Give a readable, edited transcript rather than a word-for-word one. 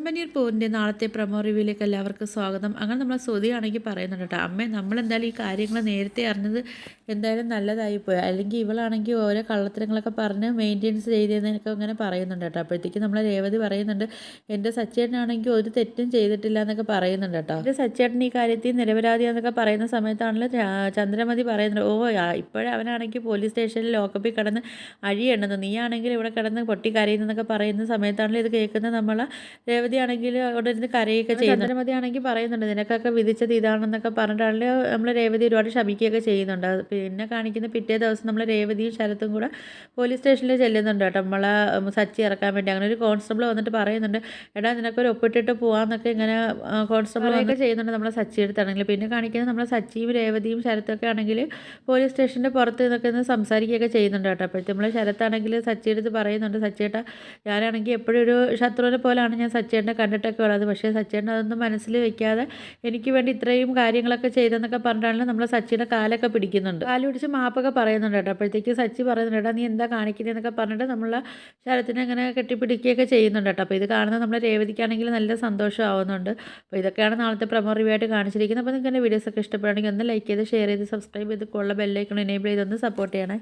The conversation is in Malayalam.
ചെമ്പനീർ പൂവിൻ്റെ നാളത്തെ പ്രൊമോ റിവ്യൂയിലേക്ക് എല്ലാവർക്കും സ്വാഗതം. അങ്ങനെ നമ്മളെ ശ്രുതിയാണെങ്കിൽ പറയുന്നുണ്ട് കേട്ടോ, അമ്മേ നമ്മളെന്തായാലും ഈ കാര്യങ്ങൾ നേരത്തെ അറിഞ്ഞത് എന്തായാലും നല്ലതായിപ്പോയി, അല്ലെങ്കിൽ ഇവളാണെങ്കിൽ ഓരോ കള്ളത്തരങ്ങളൊക്കെ പറഞ്ഞ് മെയിൻറ്റെയിൻസ് ചെയ്തതെന്നൊക്കെ അങ്ങനെ പറയുന്നുണ്ട് കേട്ടോ. അപ്പോഴത്തേക്കും നമ്മളെ രേവതി പറയുന്നുണ്ട്, എൻ്റെ സച്ചേട്ടനാണെങ്കിൽ ഒരു തെറ്റും ചെയ്തിട്ടില്ല എന്നൊക്കെ പറയുന്നുണ്ട് കേട്ടോ. എൻ്റെ സച്ചേട്ടൻ ഈ കാര്യത്തിൽ നിരപരാധിയാന്നൊക്കെ പറയുന്ന സമയത്താണല്ലോ ചന്ദ്രമതി പറയുന്നുണ്ട്, ഇപ്പോഴേ അവനാണെങ്കിൽ പോലീസ് സ്റ്റേഷനിൽ ലോക്കപ്പിൽ കിടന്ന് അഴിയെണ്ണുന്നു, നീയാണെങ്കിൽ ഇവിടെ കിടന്ന് പൊട്ടി കരയുന്നതെന്നൊക്കെ പറയുന്ന സമയത്താണല്ലോ ഇത് കേൾക്കുന്നത് നമ്മൾ രേവതി ആണെങ്കിൽ അവിടെ ഇരുന്ന് കരയൊക്കെ ചെയ്യുന്നു. ചന്ദ്രമതി ആണെങ്കിൽ പറയുന്നുണ്ട്, നിനക്കൊക്കെ വിധിച്ചത് ഇതാണെന്നൊക്കെ പറഞ്ഞിട്ടാണെങ്കിൽ നമ്മൾ രേവതി ഒരുപാട് ക്ഷമിക്കുകയൊക്കെ ചെയ്യുന്നുണ്ട്. പിന്നെ കാണിക്കുന്ന പിറ്റേ ദിവസം നമ്മൾ രേവതിയും ശരത്തും കൂടെ പോലീസ് സ്റ്റേഷനിൽ ചെല്ലുന്നുണ്ട് കേട്ടോ, നമ്മളെ സച്ചി ഇറക്കാൻ വേണ്ടി. അങ്ങനെ ഒരു കോൺസ്റ്റബിൾ വന്നിട്ട് പറയുന്നുണ്ട്, എടാ നിനക്കൊരു ഒപ്പിട്ടിട്ട് പോകാമെന്നൊക്കെ ഇങ്ങനെ കോൺസ്റ്റബിൾ ഒക്കെ ചെയ്യുന്നുണ്ട് നമ്മളെ സച്ചി എടുത്താണെങ്കിൽ. പിന്നെ കാണിക്കുന്നത് നമ്മളെ സച്ചിയും രേവതിയും ശരത്തൊക്കെ ആണെങ്കിൽ പോലീസ് സ്റ്റേഷൻ്റെ പുറത്ത് നിന്നൊക്കെ ഒന്ന് സംസാരിക്കുകയൊക്കെ ചെയ്യുന്നുണ്ട് കേട്ടോ. അപ്പോഴത്തെ നമ്മൾ ശരത്താണെങ്കിൽ സച്ചി എടുത്ത് പറയുന്നുണ്ട്, സച്ചിയേട്ടാ ഞാനാണെങ്കിൽ എപ്പോഴും ഒരു ശത്രുവിനെ പോലാണ് ഞാൻ സച്ചേട്ടനെ കണ്ടിട്ടൊക്കെ ഉള്ളത്, പക്ഷേ സച്ചേട്ടൻ അതൊന്നും മനസ്സിൽ വെക്കാതെ എനിക്ക് വേണ്ടി ഇത്രയും കാര്യങ്ങളൊക്കെ ചെയ്തെന്നൊക്കെ പറഞ്ഞിട്ടാണല്ലോ നമ്മൾ സച്ചിയുടെ കാലൊക്കെ പിടിക്കുന്നുണ്ട്, കാല് പിടിച്ച് മാപ്പൊക്കെ പറയുന്നുണ്ട് കേട്ടോ. അപ്പോഴത്തേക്ക് സച്ചി പറയുന്നുണ്ട്, എടാ നീ എന്താ കാണിക്കുന്നതെന്നൊക്കെ പറഞ്ഞിട്ട് നമ്മൾ ശരത്തിനെ അങ്ങനെ കെട്ടിപ്പിടിക്കുകയൊക്കെ ചെയ്യുന്നുണ്ട് കേട്ടോ. അപ്പോൾ ഇത് കാണുന്നത് നമ്മൾ രേവതിക്കാണെങ്കിൽ നല്ല സന്തോഷമാവുന്നുണ്ട്. അപ്പോൾ ഇതൊക്കെയാണ് നാളത്തെ പ്രൊമോ റിവ്യൂ ആയിട്ട് കാണിച്ചിരിക്കുന്നത്. അപ്പോൾ നിങ്ങൾക്ക് എൻ്റെ വീഡിയോസൊക്കെ ഇഷ്ടപ്പെടുകയാണെങ്കിൽ ഒന്ന് ലൈക്ക് ചെയ്ത് ഷെയർ ചെയ്ത് സബ്സ്ക്രൈബ് ചെയ്ത് ഉള്ള ബെല്ലൈക്കൺ എനേബിൾ ചെയ്തൊന്ന് സപ്പോർട്ട് ചെയ്യണേ.